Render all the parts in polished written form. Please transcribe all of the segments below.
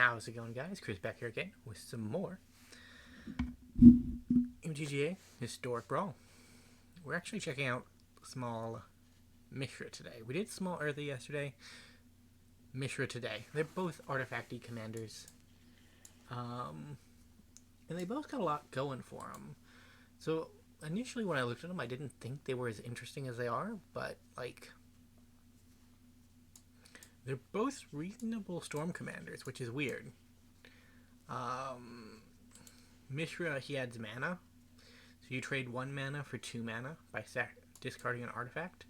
How's it going, guys? Chris back here again with some more MTGA Historic Brawl. We're actually checking out small Mishra today. We did small early yesterday, Mishra today. They're both artifacty commanders. And they both got a lot going for them. So initially when I looked at them, I didn't think they were as interesting as they are, but they're both reasonable storm commanders, which is weird. Mishra, he adds mana. So you trade 1 mana for 2 mana by discarding an artifact.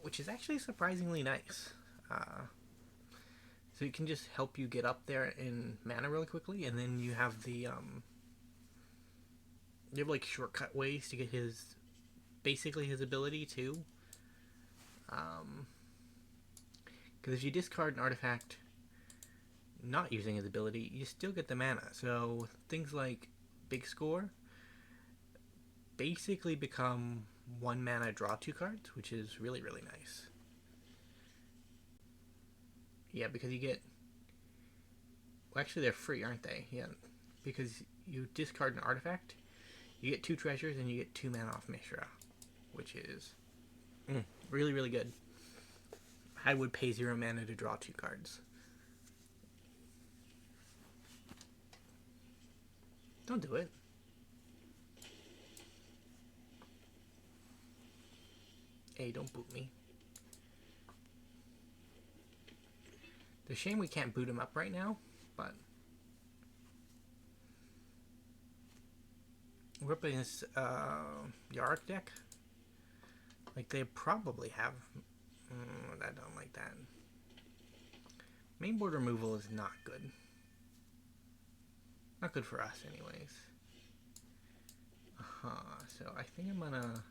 Which is actually surprisingly nice. So it can just help you get up there in mana really quickly, and then you have the you have like shortcut ways to get basically his ability too. Because if you discard an artifact not using his ability, you still get the mana. So things like Big Score basically become 1 mana draw 2 cards, which is really, really nice. Yeah, because you get... Well, actually they're free, aren't they? Yeah, because you discard an artifact, you get 2 treasures, and you get 2 mana off Mishra, which is really, really good. I would pay 0 mana to draw 2 cards. Don't do it. Hey, don't boot me. It's a shame we can't boot him up right now, but we're up against Yarok deck. Like, they probably have... I don't like that. Main board removal is not good. Not good for us, anyways. So I think I'm gonna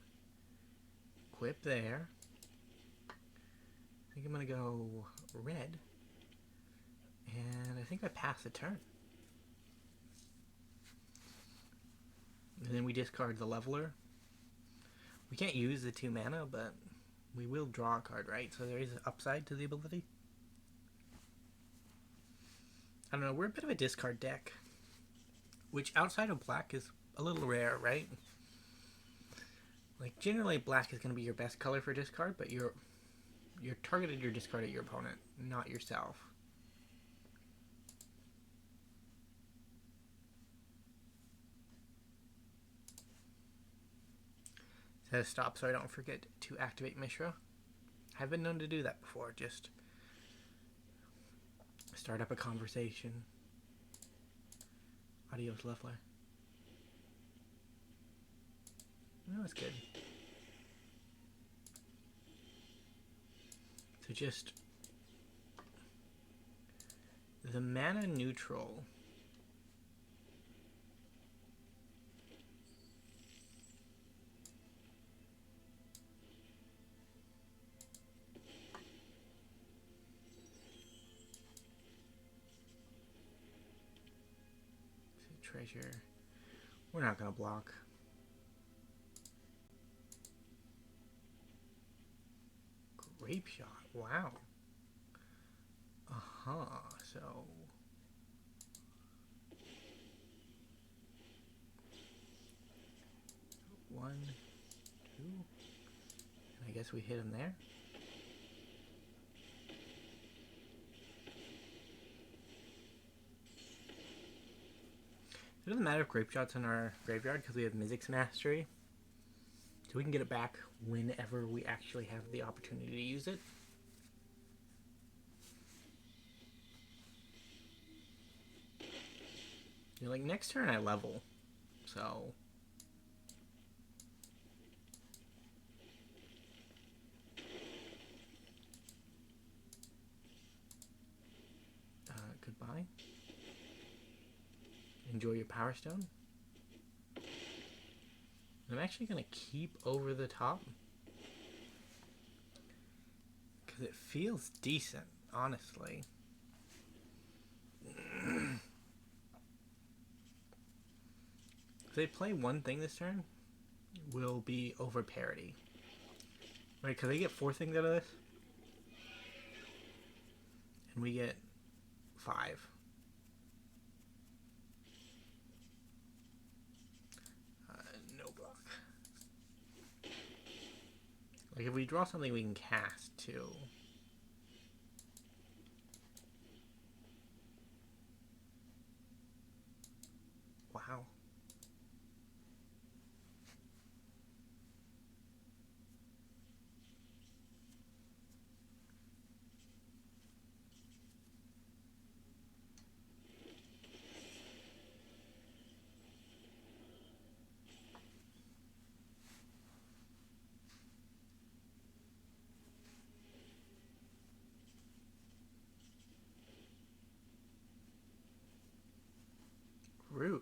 equip there. I think I'm gonna go red. And I think I pass the turn. And then we discard the leveler. We can't use the 2 mana, but we will draw a card, right? So there is an upside to the ability. I don't know, we're a bit of a discard deck. Which outside of black is a little rare, right? Like, generally black is going to be your best color for discard, but you're targeted your discard at your opponent, not yourself. Set a stop so I don't forget to activate Mishra. I've been known to do that before, just start up a conversation. Adios, leveler. No, that's good. So just the mana neutral. Treasure. We're not gonna block. Grape shot. Wow. So 1, 2. And I guess we hit him there. It doesn't matter if Grape Shot's in our graveyard because we have Mizzix Mastery. So we can get it back whenever we actually have the opportunity to use it. You're like, next turn I level. So... goodbye. Enjoy your Power Stone. I'm actually going to keep over the top. Because it feels decent, honestly. If they play one thing this turn, will be over parity. Right, because they get 4 things out of this. And we get 5. No block. Like if we draw something we can cast too. Wow. Rude.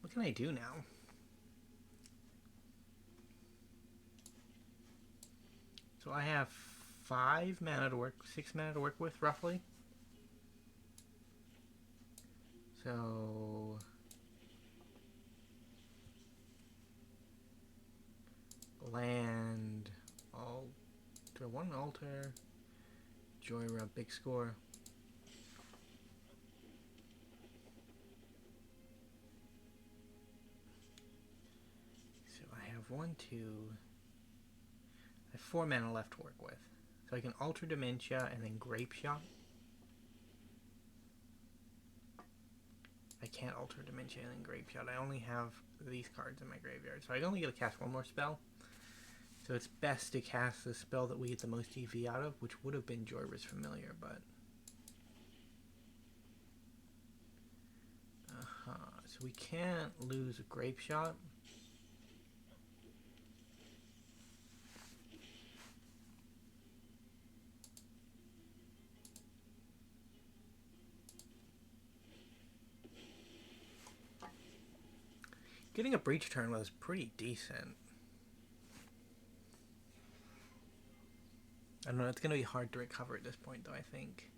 What can I do now? So I have 5 mana to work, 6 mana to work with, roughly. So land, alter, 1 alter, Joy Rub, big score. So I have 1, 2. I have 4 mana left to work with. So I can alter Dementia and then Grape Shot. I can't alter Dementia and then Grape Shot. I only have these cards in my graveyard. So I only get to cast 1 more spell. So it's best to cast the spell that we get the most EV out of, which would have been Joyra's Familiar, but... So we can't lose a Grape Shot. Getting a Breach turn was pretty decent. I don't know, it's going to be hard to recover at this point, though, I think.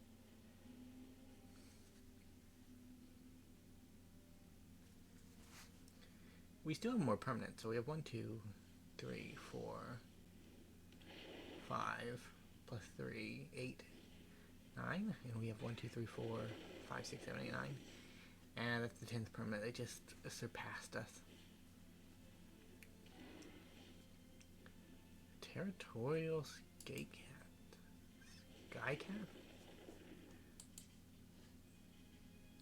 We still have more permanent, so we have 1, 2, 3, 4, 5, plus 3, 8, 9. And we have 1, 2, 3, 4, 5, 6, 7, 8, 9. And that's the 10th permanent. They just surpassed us. Territorial Sky Cat. Sky Cat?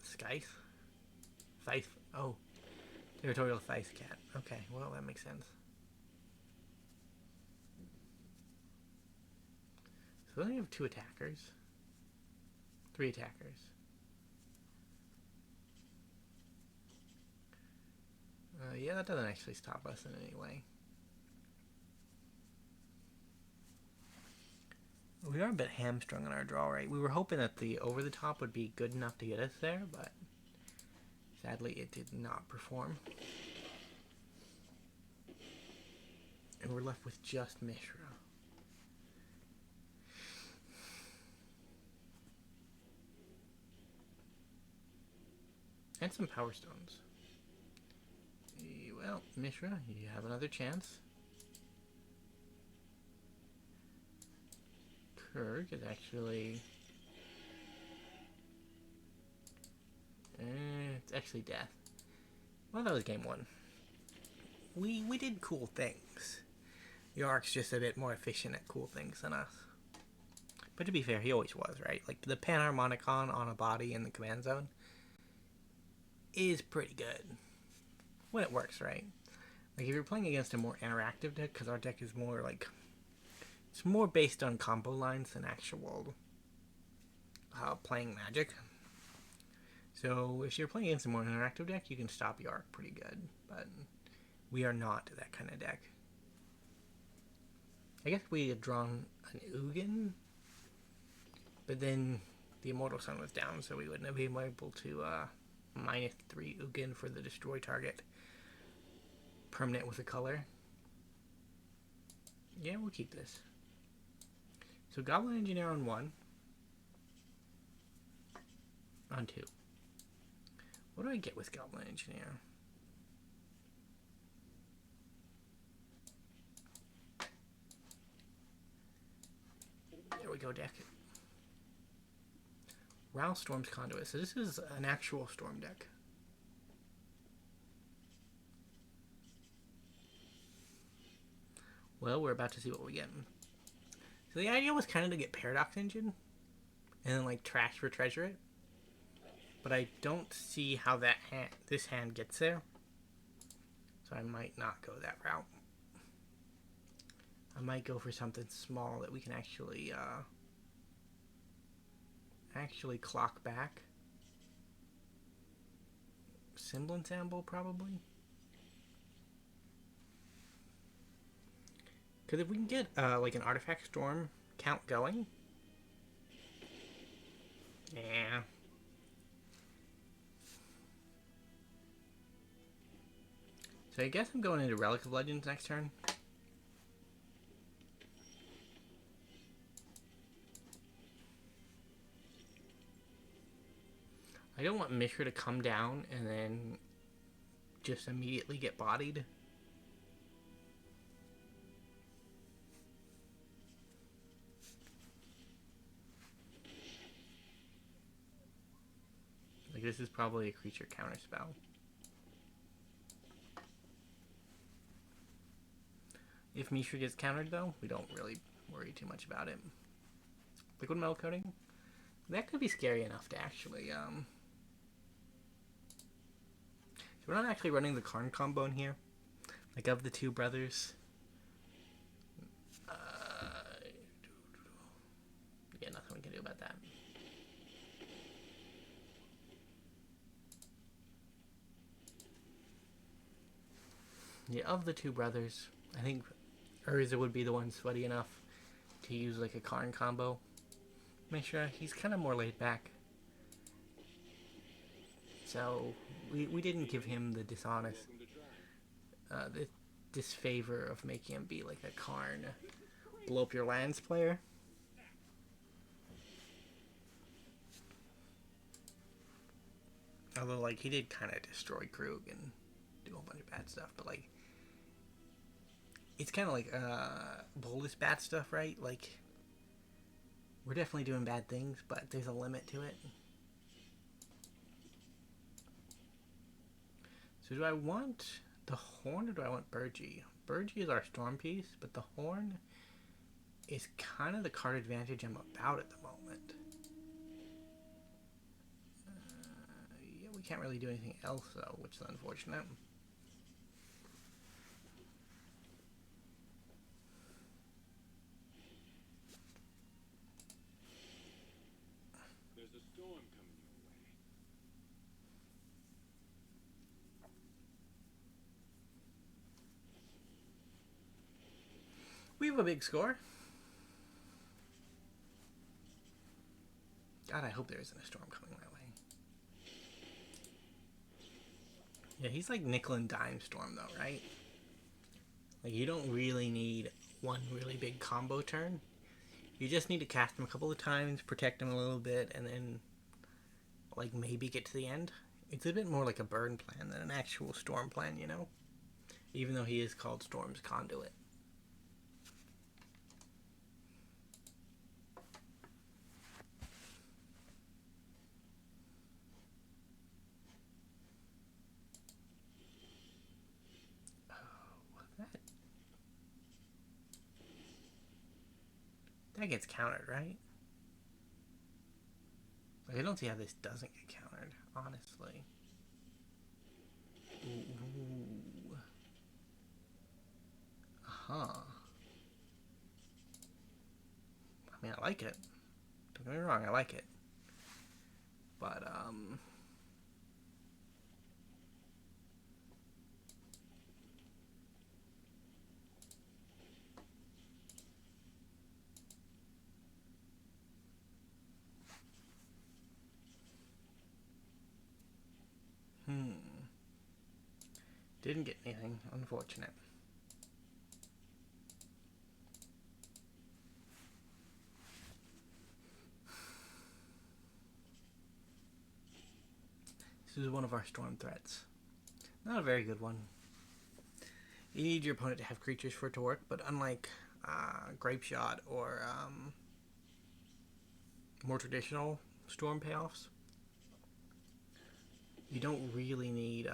Scythe? Scythe. Oh. Territorial Scythe Cat. Okay, well, that makes sense. So then we have 2 attackers. 3 attackers. Yeah, that doesn't actually stop us in any way. We are a bit hamstrung on our draw rate. We were hoping that the over-the-top would be good enough to get us there, but sadly it did not perform. And we're left with just Mishra. And some Power Stones. Well, Mishra, you have another chance. Kurg is actually... it's actually death. Well, that was game 1. We did cool things. Yark's just a bit more efficient at cool things than us. But to be fair, he always was, right? Like, the Panharmonicon on a body in the command zone is pretty good. When it works, right? Like, if you're playing against a more interactive deck, because our deck is more, like... It's more based on combo lines than actual playing Magic. So, if you're playing against a more interactive deck, you can stop Yark pretty good. But we are not that kind of deck. I guess we had drawn an Ugin, but then the Immortal Sun was down, so we wouldn't have been able to -3 Ugin for the destroy target permanent with a color. Yeah, we'll keep this. So Goblin Engineer on 1, On 2. What do I get with Goblin Engineer? There we go, deck. Brawl Storm's Conduit. So this is an actual Storm deck. Well, we're about to see what we get. So the idea was kind of to get Paradox Engine and then like trash for treasure it. But I don't see how that this hand gets there. So I might not go that route. I might go for something small that we can actually clock back. Semblance Amble, probably. Because if we can get like an Artifact Storm count going. Yeah. So I guess I'm going into Relic of Legends next turn. I don't want Mishra to come down and then just immediately get bodied. Like, this is probably a creature counter spell. If Mishra gets countered, though, we don't really worry too much about it. Liquid Metal Coating? That could be scary enough to actually, So we're not actually running the Karn combo in here. Like, of the two brothers. Yeah, nothing we can do about that. Yeah, of the two brothers, I think Urza would be the one sweaty enough to use like a Karn combo. Mishra, he's kind of more laid back. So we didn't give him the dishonest, the disfavor of making him be like a Karn blow up your lands player. Although, like, he did kind of destroy Krug and do a bunch of bad stuff, but like, it's kind of like Bolus bad stuff, right? Like, we're definitely doing bad things, but there's a limit to it. So do I want the Horn or do I want Burgee? Burgee is our Storm piece, but the Horn is kind of the card advantage I'm about at the moment. Yeah, we can't really do anything else though, which is unfortunate. There's a storm coming your way. We have a big score. God, I hope there isn't a storm coming my way. Yeah, he's like nickel and dime storm though, right? Like, you don't really need one really big combo turn. You just need to cast him a couple of times, protect him a little bit, and then like maybe get to the end. It's a bit more like a burn plan than an actual storm plan, you know? Even though he is called Storm's Conduit. That gets countered, right? Like, I don't see how this doesn't get countered, honestly. Ooh. Uh-huh. I mean, I like it. Don't get me wrong, I like it. But, didn't get anything. Unfortunate. This is one of our storm threats. Not a very good one. You need your opponent to have creatures for it to work, but unlike Grape Shot or more traditional storm payoffs, you don't really need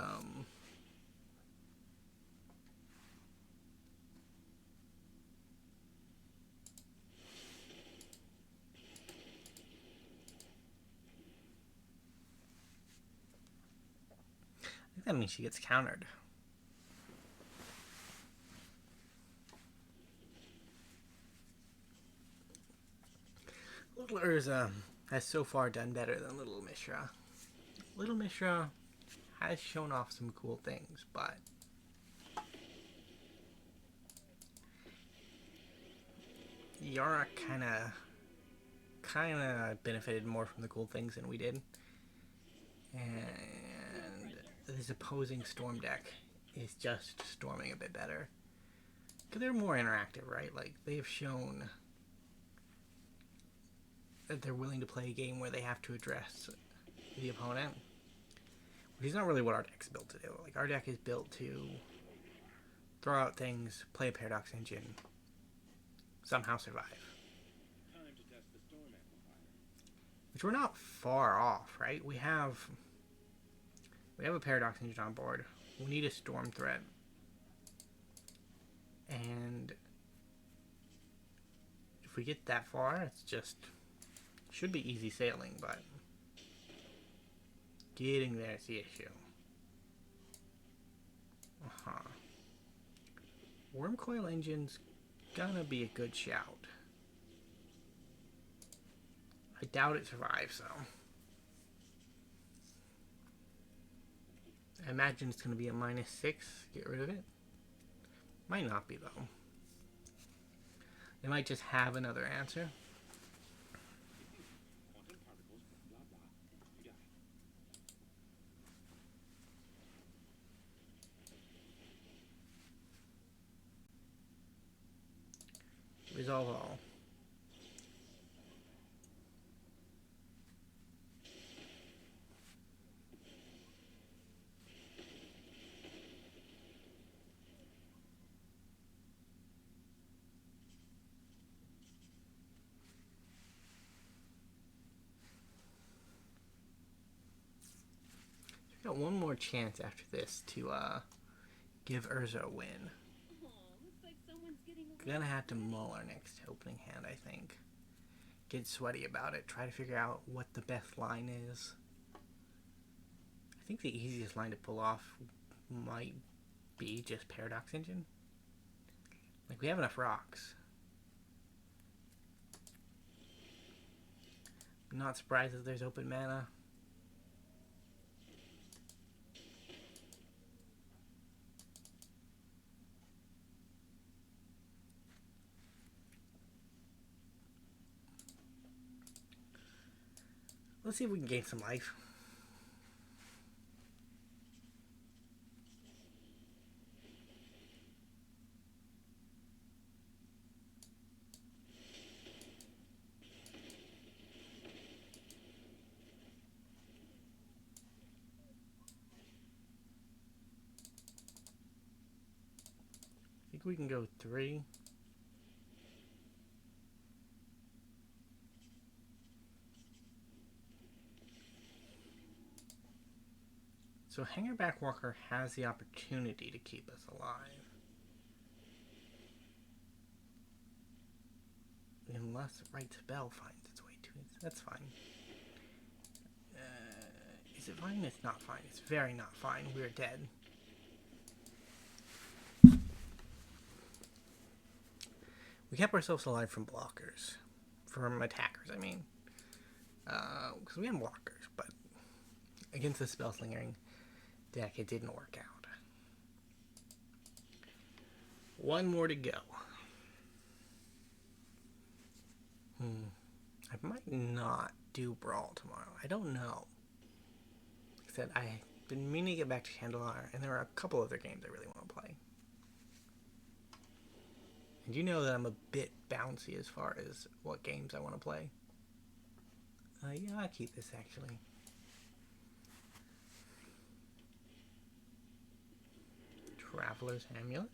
I think that means she gets countered. Little Urza has so far done better than Little Mishra. Little Mishra has shown off some cool things, but Yara kind of benefited more from the cool things than we did. And this opposing storm deck is just storming a bit better. Because they're more interactive, right? Like, they have shown that they're willing to play a game where they have to address the opponent. Which is not really what our deck's built to do. Like, our deck is built to throw out things, play a Paradox Engine, somehow survive. Time to test the storm amplifier. Which we're not far off, right? We have a Paradox Engine on board. We need a storm threat. And if we get that far, it's just should be easy sailing, but getting there is the issue. Worm Coil Engine's gonna be a good shout. I doubt it survives, though. I imagine it's going to be a -6. Get rid of it. Might not be, though. They might just have another answer. Quantum particles, blah, blah, blah. You got it. Resolve all. Got one more chance after this to give Urza a win. Looks like someone's getting away. Gonna have to mull our next opening hand, I think. Get sweaty about it. Try to figure out what the best line is. I think the easiest line to pull off might be just Paradox Engine. Like, we have enough rocks. I'm not surprised that there's open mana. Let's see if we can gain some life. I think we can go 3. So Hangerback Walker has the opportunity to keep us alive. Unless Right Spell finds its way to it. That's fine. Is it fine? It's not fine. It's very not fine. We're dead. We kept ourselves alive from blockers. From attackers, I mean. Because we had blockers, but against the Spell Slingering deck, it didn't work out. One more to go. I might not do Brawl tomorrow. I don't know. Like I said, I've been meaning to get back to Chandelar, and there are a couple other games I really want to play. And you know that I'm a bit bouncy as far as what games I want to play. Yeah, I'll keep this, actually. Traveler's Amulet.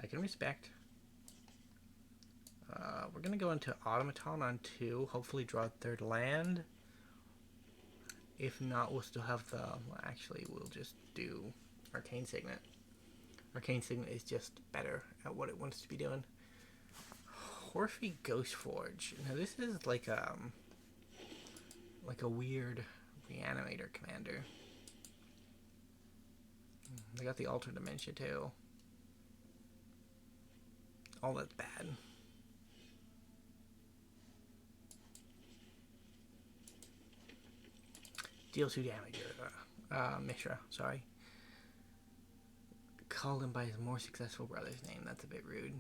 I can respect. We're going to go into Automaton on 2. Hopefully draw a 3rd land. If not, we'll still have the... Well, actually, we'll just do Arcane Signet. Arcane Signet is just better at what it wants to be doing. Horfy Ghost Forge. Now this is like a weird reanimator commander. They got the Alter Dementia too. All that's bad. Deal 2 damage. Mishra, sorry. Called him by his more successful brother's name. That's a bit rude.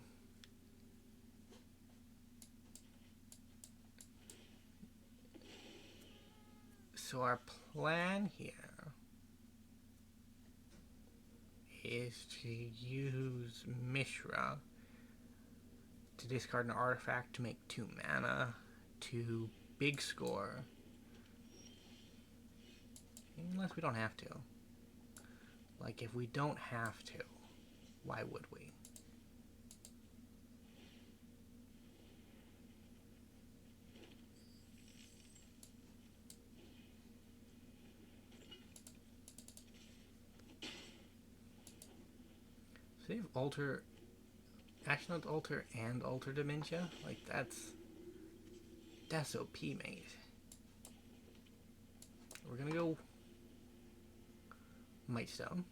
So our plan here is to use Mishra to discard an artifact to make 2 mana to big score. Unless we don't have to. Like, if we don't have to, why would we? So you have Alter, Ashnod's Alter and Alter Dementia? Like, that's OP, mate. We're gonna go Mightstone.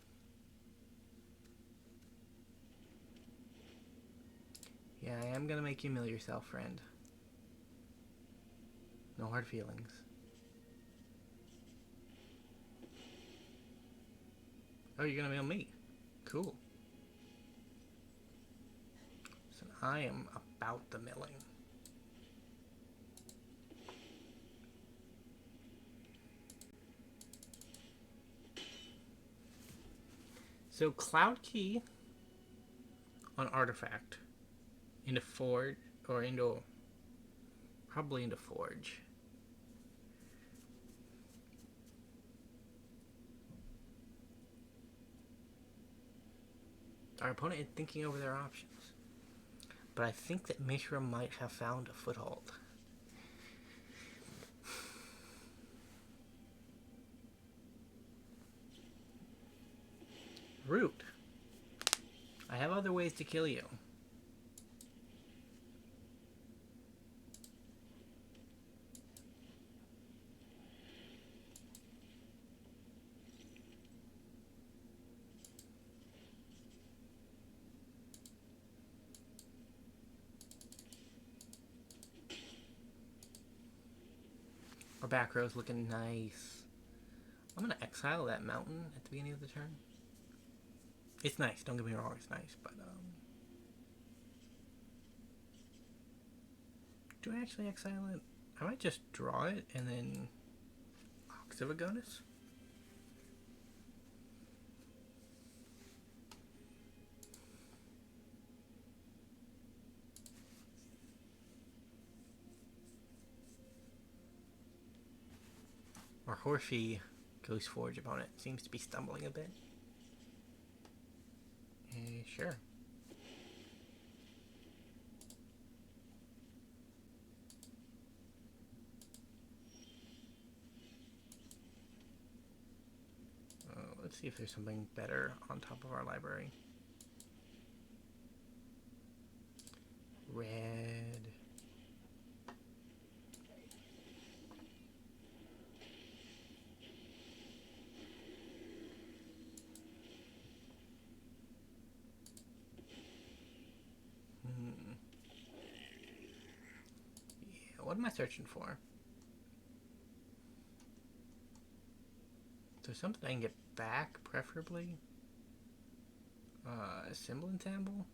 Yeah, I am gonna make you mill yourself, friend. No hard feelings. Oh, you're gonna mill me. Cool. So I am about the milling. So Cloud Key on Artifact into Forge, or into, probably into Forge. Our opponent is thinking over their options. But I think that Mishra might have found a foothold. Root. I have other ways to kill you. Our back row's looking nice. I'm gonna exile that mountain at the beginning of the turn. It's nice, don't get me wrong, it's nice, but do I actually exile it? I might just draw it and then Ox of Agonis. Our Horfy Ghost Forge opponent seems to be stumbling a bit. Sure. Let's see if there's something better on top of our library. Red. Yeah, what am I searching for? Is there something I can get back, preferably? A Semblance Amble?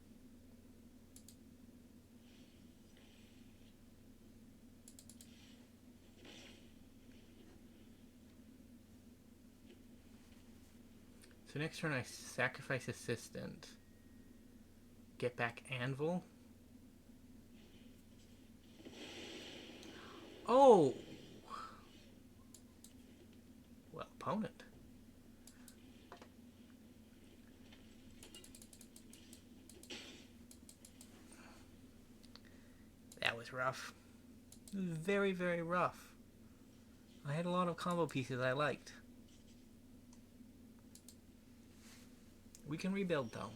So next turn I sacrifice Assistant. Get back Anvil. Oh! Well, opponent. was rough. It was very, very rough. I had a lot of combo pieces I liked. We can rebuild though.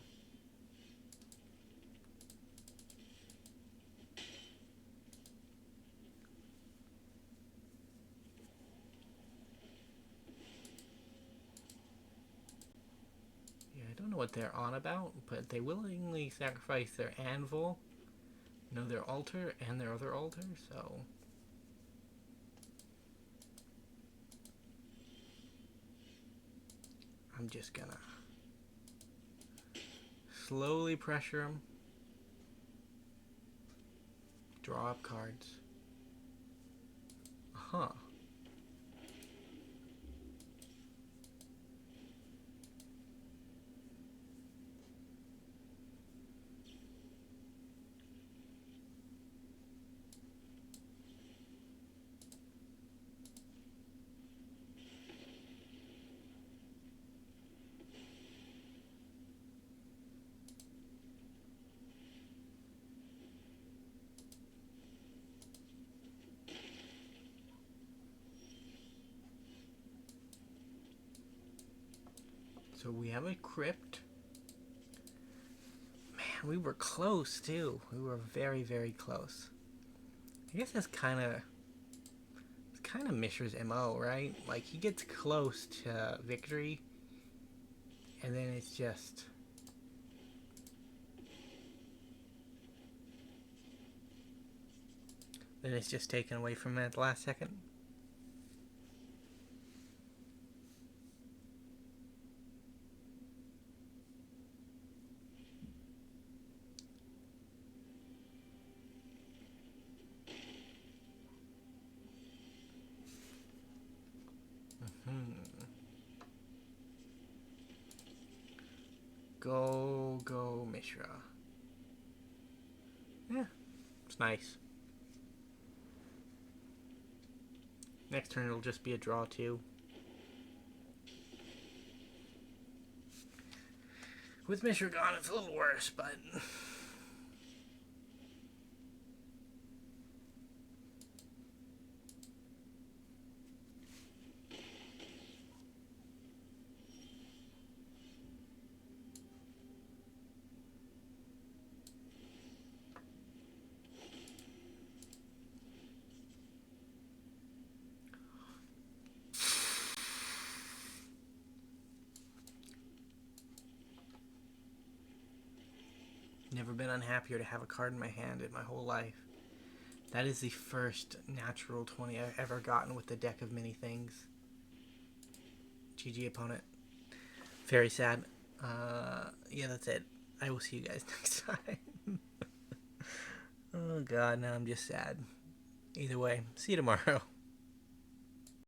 Yeah, I don't know what they're on about, but they willingly sacrifice their anvil, their altar, and their other altar, so... I'm just gonna slowly pressure them. Draw up cards. Huh. So we have a crypt. Man, we were close too. We were very, very close. I guess that's kind of Mishra's MO, right? Like, he gets close to victory, and then it's just... then it's just taken away from him at the last second. Go, Mishra. Yeah, it's nice. Next turn it'll just be a draw too. With Mishra gone, it's a little worse, but... never been unhappier to have a card in my hand in my whole life. That is the first natural 20 I've ever gotten with the deck of many things. GG opponent. Very sad. Yeah, that's it. I will see you guys next time. Oh god, now I'm just sad. Either way, see you tomorrow.